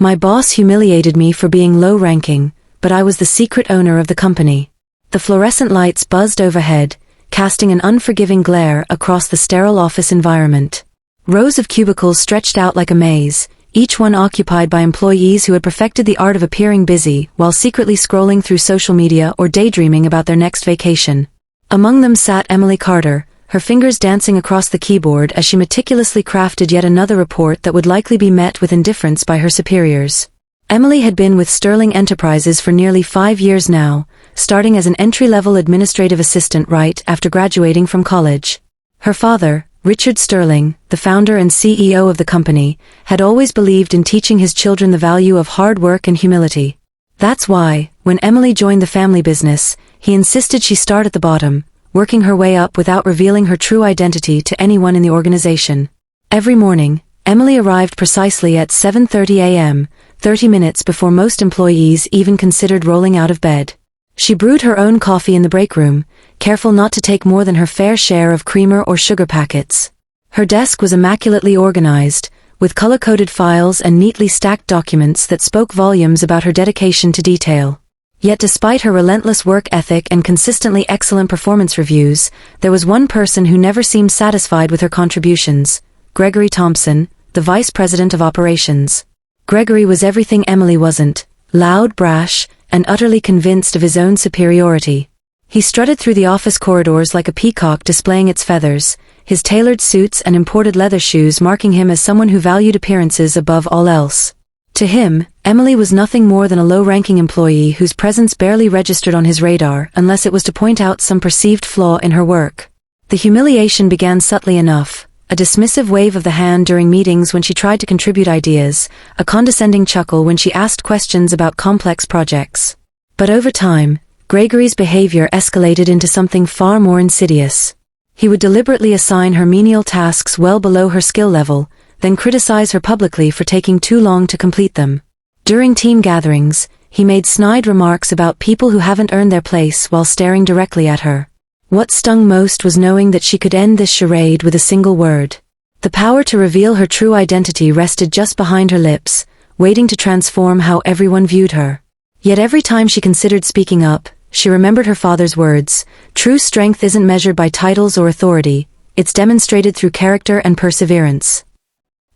My boss humiliated me for being low-ranking, but I was the secret owner of the company. The fluorescent lights buzzed overhead, casting an unforgiving glare across the sterile office environment. Rows of cubicles stretched out like a maze, each one occupied by employees who had perfected the art of appearing busy while secretly scrolling through social media or daydreaming about their next vacation. Among them sat Emily Carter, her fingers dancing across the keyboard as she meticulously crafted yet another report that would likely be met with indifference by her superiors. Emily had been with Sterling Enterprises for nearly 5 years now, starting as an entry-level administrative assistant right after graduating from college. Her father, Richard Sterling, the founder and CEO of the company, had always believed in teaching his children the value of hard work and humility. That's why, when Emily joined the family business, he insisted she start at the bottom, working her way up without revealing her true identity to anyone in the organization. Every morning, Emily arrived precisely at 7:30 a.m., 30 minutes before most employees even considered rolling out of bed. She brewed her own coffee in the break room, careful not to take more than her fair share of creamer or sugar packets. Her desk was immaculately organized, with color-coded files and neatly stacked documents that spoke volumes about her dedication to detail. Yet despite her relentless work ethic and consistently excellent performance reviews, there was one person who never seemed satisfied with her contributions: Gregory Thompson, the Vice President of Operations. Gregory was everything Emily wasn't: loud, brash, and utterly convinced of his own superiority. He strutted through the office corridors like a peacock displaying its feathers, his tailored suits and imported leather shoes marking him as someone who valued appearances above all else. To him, Emily was nothing more than a low-ranking employee whose presence barely registered on his radar unless it was to point out some perceived flaw in her work. The humiliation began subtly enough: a dismissive wave of the hand during meetings when she tried to contribute ideas, a condescending chuckle when she asked questions about complex projects. But over time, Gregory's behavior escalated into something far more insidious. He would deliberately assign her menial tasks well below her skill level, then criticize her publicly for taking too long to complete them. During team gatherings, he made snide remarks about people who haven't earned their place while staring directly at her. What stung most was knowing that she could end this charade with a single word. The power to reveal her true identity rested just behind her lips, waiting to transform how everyone viewed her. Yet every time she considered speaking up, she remembered her father's words: "True strength isn't measured by titles or authority, it's demonstrated through character and perseverance."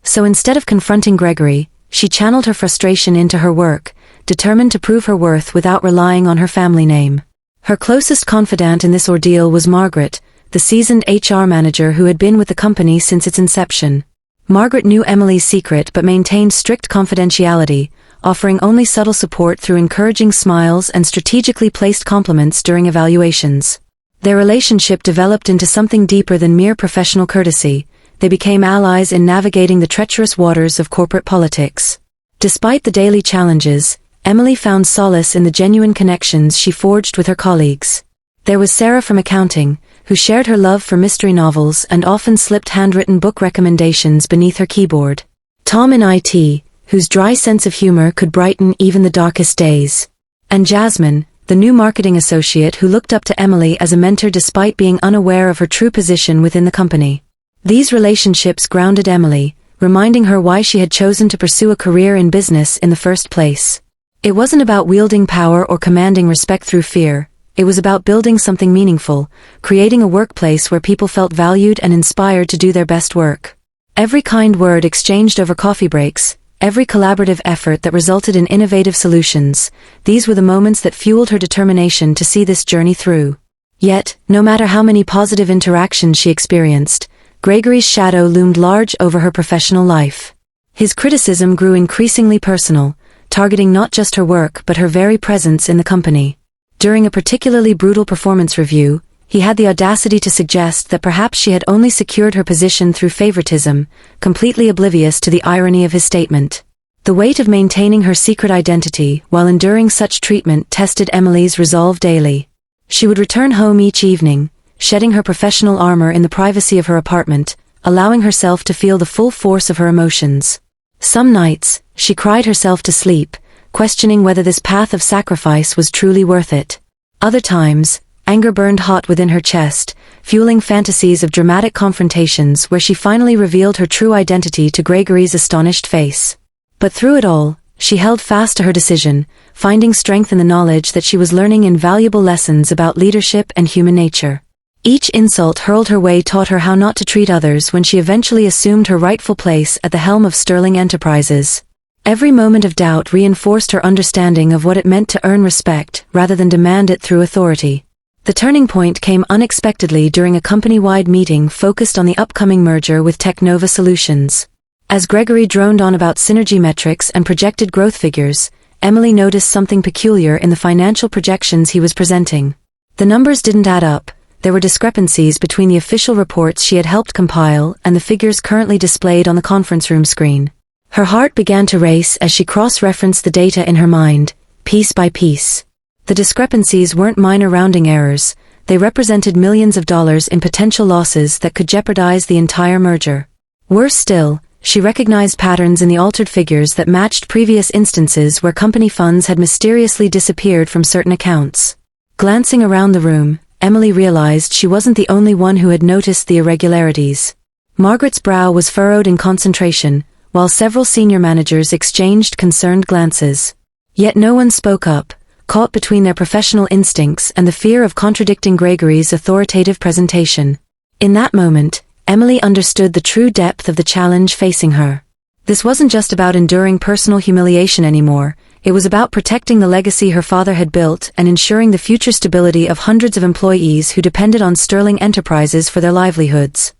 So instead of confronting Gregory, she channeled her frustration into her work, determined to prove her worth without relying on her family name. Her closest confidant in this ordeal was Margaret, the seasoned HR manager who had been with the company since its inception. Margaret knew Emily's secret but maintained strict confidentiality, offering only subtle support through encouraging smiles and strategically placed compliments during evaluations. Their relationship developed into something deeper than mere professional courtesy. They became allies in navigating the treacherous waters of corporate politics. Despite the daily challenges, Emily found solace in the genuine connections she forged with her colleagues. There was Sarah from accounting, who shared her love for mystery novels and often slipped handwritten book recommendations beneath her keyboard. Tom in IT, whose dry sense of humor could brighten even the darkest days. And Jasmine, the new marketing associate who looked up to Emily as a mentor despite being unaware of her true position within the company. These relationships grounded Emily, reminding her why she had chosen to pursue a career in business in the first place. It wasn't about wielding power or commanding respect through fear. It was about building something meaningful, creating a workplace where people felt valued and inspired to do their best work. Every kind word exchanged over coffee breaks, every collaborative effort that resulted in innovative solutions, these were the moments that fueled her determination to see this journey through. Yet, no matter how many positive interactions she experienced, Gregory's shadow loomed large over her professional life. His criticism grew increasingly personal, targeting not just her work but her very presence in the company. During a particularly brutal performance review, he had the audacity to suggest that perhaps she had only secured her position through favoritism, completely oblivious to the irony of his statement. The weight of maintaining her secret identity while enduring such treatment tested Emily's resolve daily. She would return home each evening, shedding her professional armor in the privacy of her apartment, allowing herself to feel the full force of her emotions. Some nights, she cried herself to sleep, questioning whether this path of sacrifice was truly worth it. Other times, anger burned hot within her chest, fueling fantasies of dramatic confrontations where she finally revealed her true identity to Gregory's astonished face. But through it all, She held fast to her decision, finding strength in the knowledge that she was learning invaluable lessons about leadership and human nature. Each insult hurled her way taught her how not to treat others when she eventually assumed her rightful place at the helm of Sterling Enterprises. Every moment of doubt reinforced her understanding of what it meant to earn respect rather than demand it through authority. The turning point came unexpectedly during a company-wide meeting focused on the upcoming merger with Technova Solutions. As Gregory droned on about synergy metrics and projected growth figures, Emily noticed something peculiar in the financial projections he was presenting. The numbers didn't add up. There were discrepancies between the official reports she had helped compile and the figures currently displayed on the conference room screen. Her heart began to race as she cross-referenced the data in her mind, piece by piece. The discrepancies weren't minor rounding errors, they represented millions of dollars in potential losses that could jeopardize the entire merger. Worse still, she recognized patterns in the altered figures that matched previous instances where company funds had mysteriously disappeared from certain accounts. Glancing around the room, Emily realized she wasn't the only one who had noticed the irregularities. Margaret's brow was furrowed in concentration, while several senior managers exchanged concerned glances. Yet no one spoke up, caught between their professional instincts and the fear of contradicting Gregory's authoritative presentation. In that moment, Emily understood the true depth of the challenge facing her. This wasn't just about enduring personal humiliation anymore, it was about protecting the legacy her father had built and ensuring the future stability of hundreds of employees who depended on Sterling Enterprises for their livelihoods.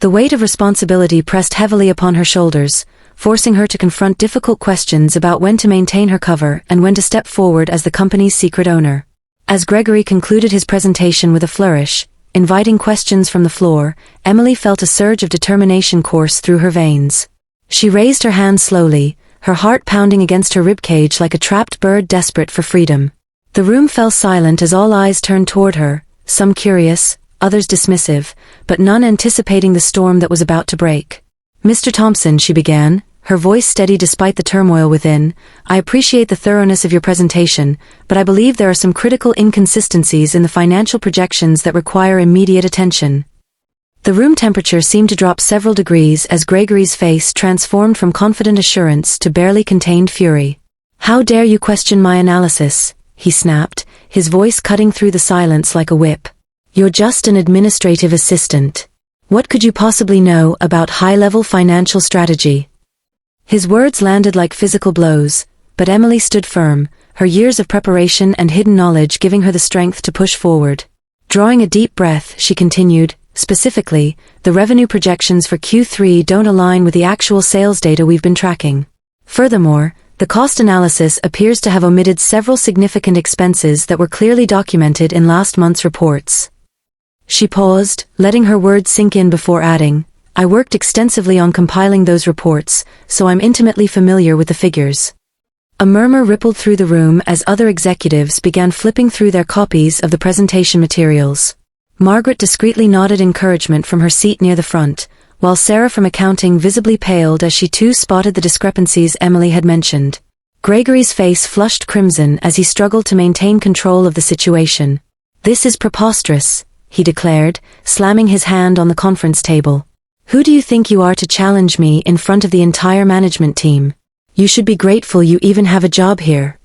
The weight of responsibility pressed heavily upon her shoulders, forcing her to confront difficult questions about when to maintain her cover and when to step forward as the company's secret owner. As Gregory concluded his presentation with a flourish, inviting questions from the floor, Emily felt a surge of determination course through her veins. She raised her hand slowly, her heart pounding against her ribcage like a trapped bird desperate for freedom. The room fell silent as all eyes turned toward her, some curious, others dismissive, but none anticipating the storm that was about to break. "Mr. Thompson," she began, her voice steady despite the turmoil within, "I appreciate the thoroughness of your presentation, but I believe there are some critical inconsistencies in the financial projections that require immediate attention." The room temperature seemed to drop several degrees as Gregory's face transformed from confident assurance to barely contained fury. "How dare you question my analysis?" he snapped, his voice cutting through the silence like a whip. "You're just an administrative assistant. What could you possibly know about high-level financial strategy?" His words landed like physical blows, but Emily stood firm, her years of preparation and hidden knowledge giving her the strength to push forward. Drawing a deep breath, she continued, "Specifically, the revenue projections for Q3 don't align with the actual sales data we've been tracking. Furthermore, the cost analysis appears to have omitted several significant expenses that were clearly documented in last month's reports." She paused, letting her words sink in before adding, "I worked extensively on compiling those reports, so I'm intimately familiar with the figures." A murmur rippled through the room as other executives began flipping through their copies of the presentation materials. Margaret discreetly nodded encouragement from her seat near the front, while Sarah from accounting visibly paled as she too spotted the discrepancies Emily had mentioned. Gregory's face flushed crimson as he struggled to maintain control of the situation. "This is preposterous," he declared, slamming his hand on the conference table. "Who do you think you are to challenge me in front of the entire management team? You should be grateful you even have a job here."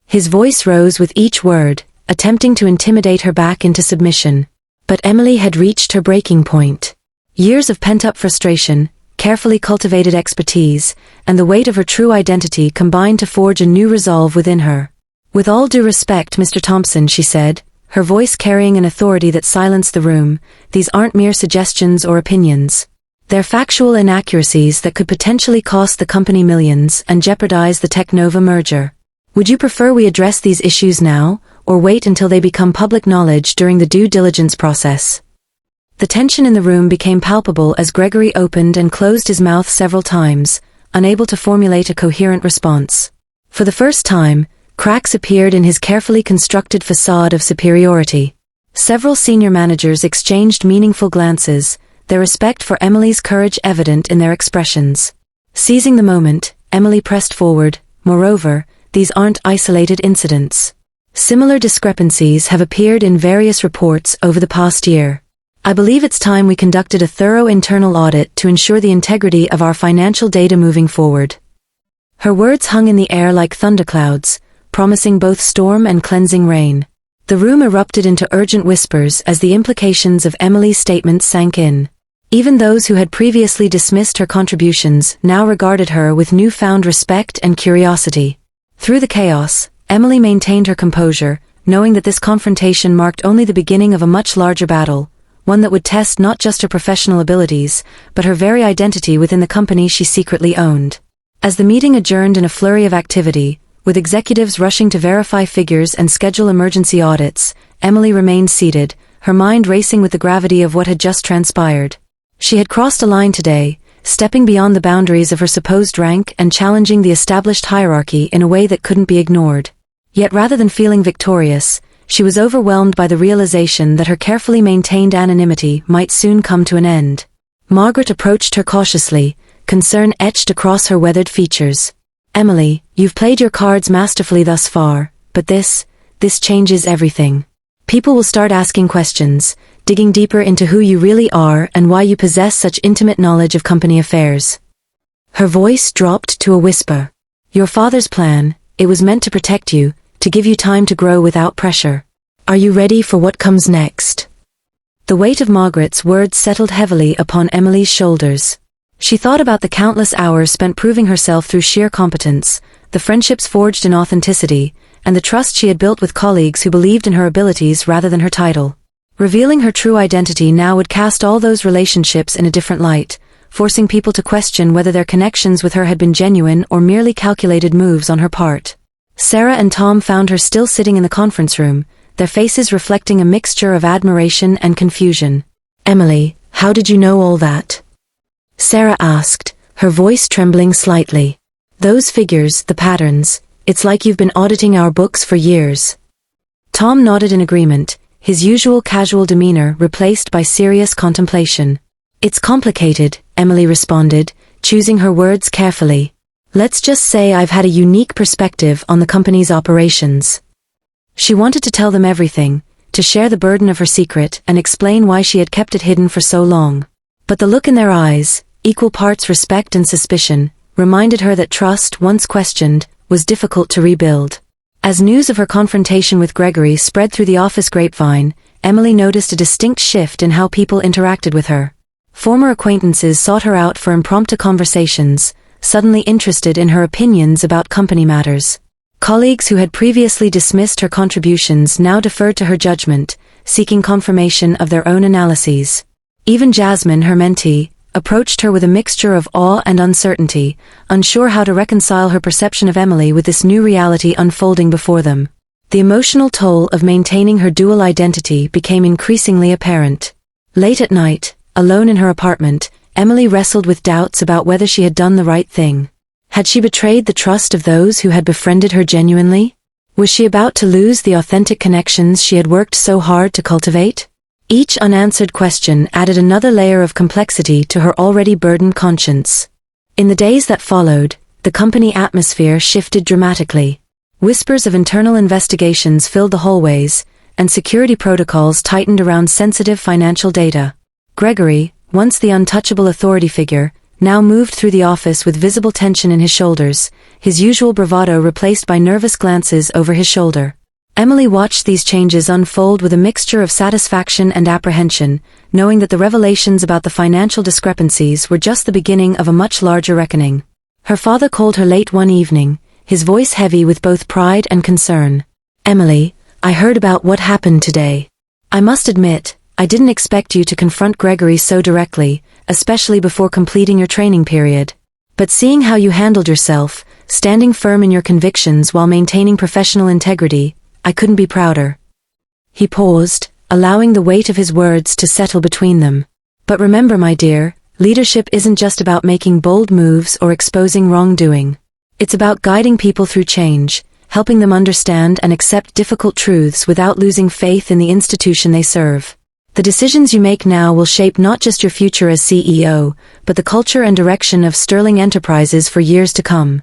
His voice rose with each word, attempting to intimidate her back into submission. But Emily had reached her breaking point. Years of pent-up frustration, carefully cultivated expertise, and the weight of her true identity combined to forge a new resolve within her. "With all due respect, Mr. Thompson," she said, her voice carrying an authority that silenced the room, "these aren't mere suggestions or opinions. They're factual inaccuracies that could potentially cost the company millions and jeopardize the Technova merger. Would you prefer we address these issues now, or wait until they become public knowledge during the due diligence process?" The tension in the room became palpable as Gregory opened and closed his mouth several times, unable to formulate a coherent response. For the first time, cracks appeared in his carefully constructed facade of superiority. Several senior managers exchanged meaningful glances, their respect for Emily's courage evident in their expressions. Seizing the moment, Emily pressed forward, "Moreover, these aren't isolated incidents. Similar discrepancies have appeared in various reports over the past year. I believe it's time we conducted a thorough internal audit to ensure the integrity of our financial data moving forward." Her words hung in the air like thunderclouds, promising both storm and cleansing rain. The room erupted into urgent whispers as the implications of Emily's statements sank in. Even those who had previously dismissed her contributions now regarded her with newfound respect and curiosity. Through the chaos, Emily maintained her composure, knowing that this confrontation marked only the beginning of a much larger battle, one that would test not just her professional abilities, but her very identity within the company she secretly owned. As the meeting adjourned in a flurry of activity, with executives rushing to verify figures and schedule emergency audits, Emily remained seated, her mind racing with the gravity of what had just transpired. She had crossed a line today, stepping beyond the boundaries of her supposed rank and challenging the established hierarchy in a way that couldn't be ignored. Yet rather than feeling victorious, she was overwhelmed by the realization that her carefully maintained anonymity might soon come to an end. Margaret approached her cautiously, concern etched across her weathered features. "Emily, you've played your cards masterfully thus far, but this changes everything. People will start asking questions, digging deeper into who you really are and why you possess such intimate knowledge of company affairs." Her voice dropped to a whisper. "Your father's plan, it was meant to protect you, to give you time to grow without pressure. Are you ready for what comes next?" The weight of Margaret's words settled heavily upon Emily's shoulders. She thought about the countless hours spent proving herself through sheer competence, the friendships forged in authenticity, and the trust she had built with colleagues who believed in her abilities rather than her title. Revealing her true identity now would cast all those relationships in a different light, forcing people to question whether their connections with her had been genuine or merely calculated moves on her part. Sarah and Tom found her still sitting in the conference room, their faces reflecting a mixture of admiration and confusion. "Emily, how did you know all that?" Sarah asked, her voice trembling slightly. "Those figures, the patterns, it's like you've been auditing our books for years." Tom nodded in agreement, his usual casual demeanor replaced by serious contemplation. "It's complicated," Emily responded, choosing her words carefully. "Let's just say I've had a unique perspective on the company's operations." She wanted to tell them everything, to share the burden of her secret and explain why she had kept it hidden for so long. But the look in their eyes, equal parts respect and suspicion, reminded her that trust, once questioned, was difficult to rebuild. As news of her confrontation with Gregory spread through the office grapevine, Emily noticed a distinct shift in how people interacted with her. Former acquaintances sought her out for impromptu conversations, suddenly interested in her opinions about company matters. Colleagues who had previously dismissed her contributions now deferred to her judgment, seeking confirmation of their own analyses. Even Jasmine, her mentee, approached her with a mixture of awe and uncertainty, unsure how to reconcile her perception of Emily with this new reality unfolding before them. The emotional toll of maintaining her dual identity became increasingly apparent. Late at night, alone in her apartment, Emily wrestled with doubts about whether she had done the right thing. Had she betrayed the trust of those who had befriended her genuinely? Was she about to lose the authentic connections she had worked so hard to cultivate? Each unanswered question added another layer of complexity to her already burdened conscience. In the days that followed, the company atmosphere shifted dramatically. Whispers of internal investigations filled the hallways, and security protocols tightened around sensitive financial data. Gregory, once the untouchable authority figure, now moved through the office with visible tension in his shoulders, his usual bravado replaced by nervous glances over his shoulder. Emily watched these changes unfold with a mixture of satisfaction and apprehension, knowing that the revelations about the financial discrepancies were just the beginning of a much larger reckoning. Her father called her late one evening, his voice heavy with both pride and concern. "Emily, I heard about what happened today. I must admit, I didn't expect you to confront Gregory so directly, especially before completing your training period. But seeing how you handled yourself, standing firm in your convictions while maintaining professional integrity, I couldn't be prouder." He paused, allowing the weight of his words to settle between them. "But remember, my dear, leadership isn't just about making bold moves or exposing wrongdoing. It's about guiding people through change, helping them understand and accept difficult truths without losing faith in the institution they serve. The decisions you make now will shape not just your future as CEO, but the culture and direction of Sterling Enterprises for years to come."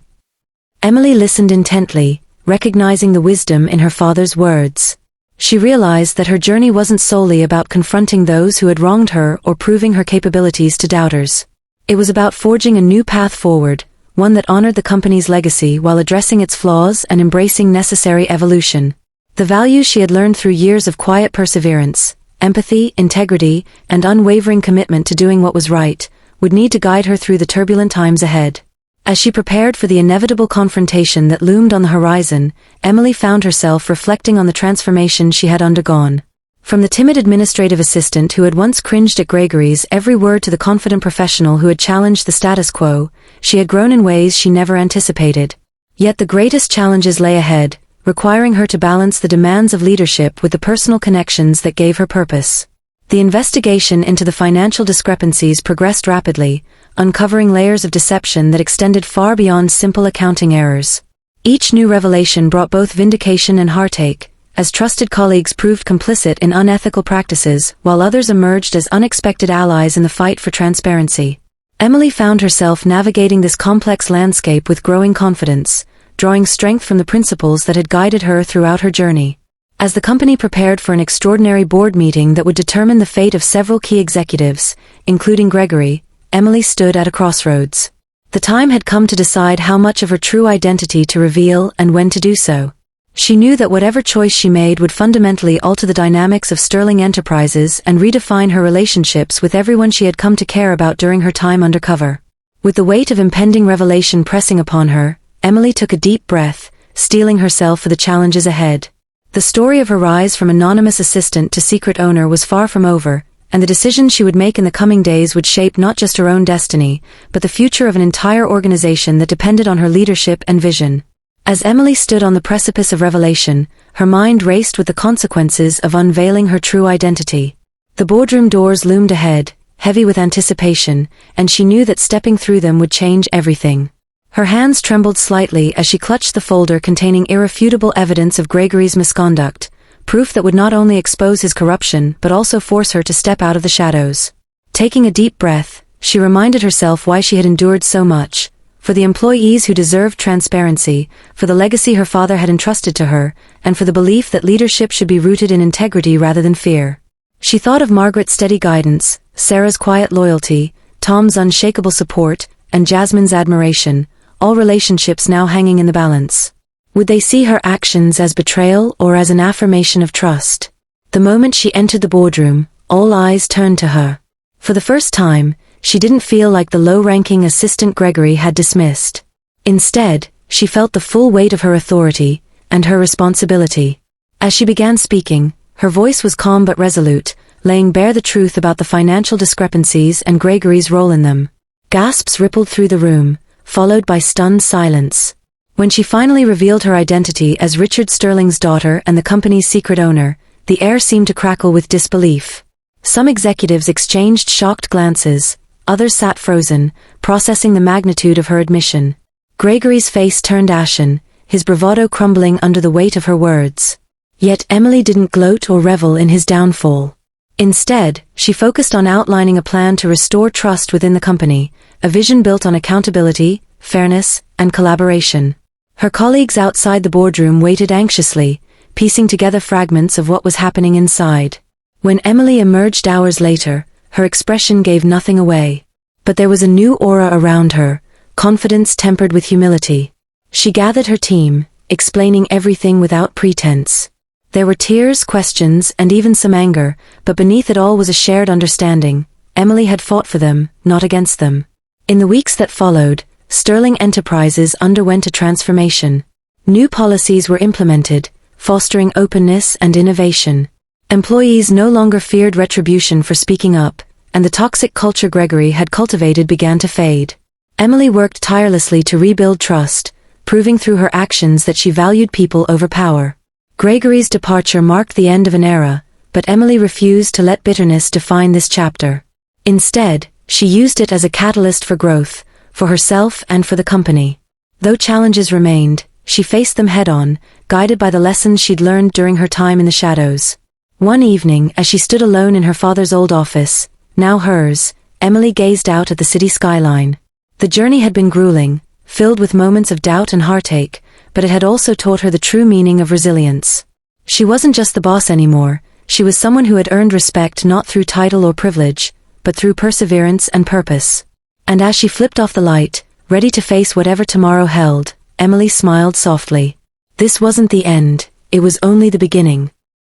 Emily listened intently, recognizing the wisdom in her father's words. She realized that her journey wasn't solely about confronting those who had wronged her or proving her capabilities to doubters. It was about forging a new path forward, one that honored the company's legacy while addressing its flaws and embracing necessary evolution. The values she had learned through years of quiet perseverance, empathy, integrity, and unwavering commitment to doing what was right, would need to guide her through the turbulent times ahead. As she prepared for the inevitable confrontation that loomed on the horizon, Emily found herself reflecting on the transformation she had undergone. From the timid administrative assistant who had once cringed at Gregory's every word to the confident professional who had challenged the status quo, she had grown in ways she never anticipated. Yet the greatest challenges lay ahead, requiring her to balance the demands of leadership with the personal connections that gave her purpose. The investigation into the financial discrepancies progressed rapidly, uncovering layers of deception that extended far beyond simple accounting errors. Each new revelation brought both vindication and heartache, as trusted colleagues proved complicit in unethical practices, while others emerged as unexpected allies in the fight for transparency. Emily found herself navigating this complex landscape with growing confidence, drawing strength from the principles that had guided her throughout her journey. As the company prepared for an extraordinary board meeting that would determine the fate of several key executives, including Gregory, Emily stood at a crossroads. The time had come to decide how much of her true identity to reveal and when to do so. She knew that whatever choice she made would fundamentally alter the dynamics of Sterling Enterprises and redefine her relationships with everyone she had come to care about during her time undercover. With the weight of impending revelation pressing upon her, Emily took a deep breath, steeling herself for the challenges ahead. The story of her rise from anonymous assistant to secret owner was far from over, and the decisions she would make in the coming days would shape not just her own destiny, but the future of an entire organization that depended on her leadership and vision. As Emily stood on the precipice of revelation, her mind raced with the consequences of unveiling her true identity. The boardroom doors loomed ahead, heavy with anticipation, and she knew that stepping through them would change everything. Her hands trembled slightly as she clutched the folder containing irrefutable evidence of Gregory's misconduct, proof that would not only expose his corruption but also force her to step out of the shadows. Taking a deep breath, she reminded herself why she had endured so much. For the employees who deserved transparency, for the legacy her father had entrusted to her, and for the belief that leadership should be rooted in integrity rather than fear. She thought of Margaret's steady guidance, Sarah's quiet loyalty, Tom's unshakable support, and Jasmine's admiration, all relationships now hanging in the balance. Would they see her actions as betrayal or as an affirmation of trust? The moment she entered the boardroom, all eyes turned to her. For the first time, she didn't feel like the low-ranking assistant Gregory had dismissed. Instead, she felt the full weight of her authority and her responsibility. As she began speaking, her voice was calm but resolute, laying bare the truth about the financial discrepancies and Gregory's role in them. Gasps rippled through the room, followed by stunned silence. When she finally revealed her identity as Richard Sterling's daughter and the company's secret owner, the air seemed to crackle with disbelief. Some executives exchanged shocked glances, others sat frozen, processing the magnitude of her admission. Gregory's face turned ashen, his bravado crumbling under the weight of her words. Yet Emily didn't gloat or revel in his downfall. Instead, she focused on outlining a plan to restore trust within the company, a vision built on accountability, fairness, and collaboration. Her colleagues outside the boardroom waited anxiously, piecing together fragments of what was happening inside. When Emily emerged hours later, her expression gave nothing away. But there was a new aura around her, confidence tempered with humility. She gathered her team, explaining everything without pretense. There were tears, questions, and even some anger, but beneath it all was a shared understanding. Emily had fought for them, not against them. In the weeks that followed, Sterling Enterprises underwent a transformation. New policies were implemented, fostering openness and innovation. Employees no longer feared retribution for speaking up, and the toxic culture Gregory had cultivated began to fade. Emily worked tirelessly to rebuild trust, proving through her actions that she valued people over power. Gregory's departure marked the end of an era, but Emily refused to let bitterness define this chapter. Instead, she used it as a catalyst for growth, for herself and for the company. Though challenges remained, she faced them head-on, guided by the lessons she'd learned during her time in the shadows. One evening, as she stood alone in her father's old office, now hers, Emily gazed out at the city skyline. The journey had been grueling, filled with moments of doubt and heartache, but it had also taught her the true meaning of resilience. She wasn't just the boss anymore, she was someone who had earned respect not through title or privilege, but through perseverance and purpose. And as she flipped off the light, ready to face whatever tomorrow held, Emily smiled softly. This wasn't the end, it was only the beginning.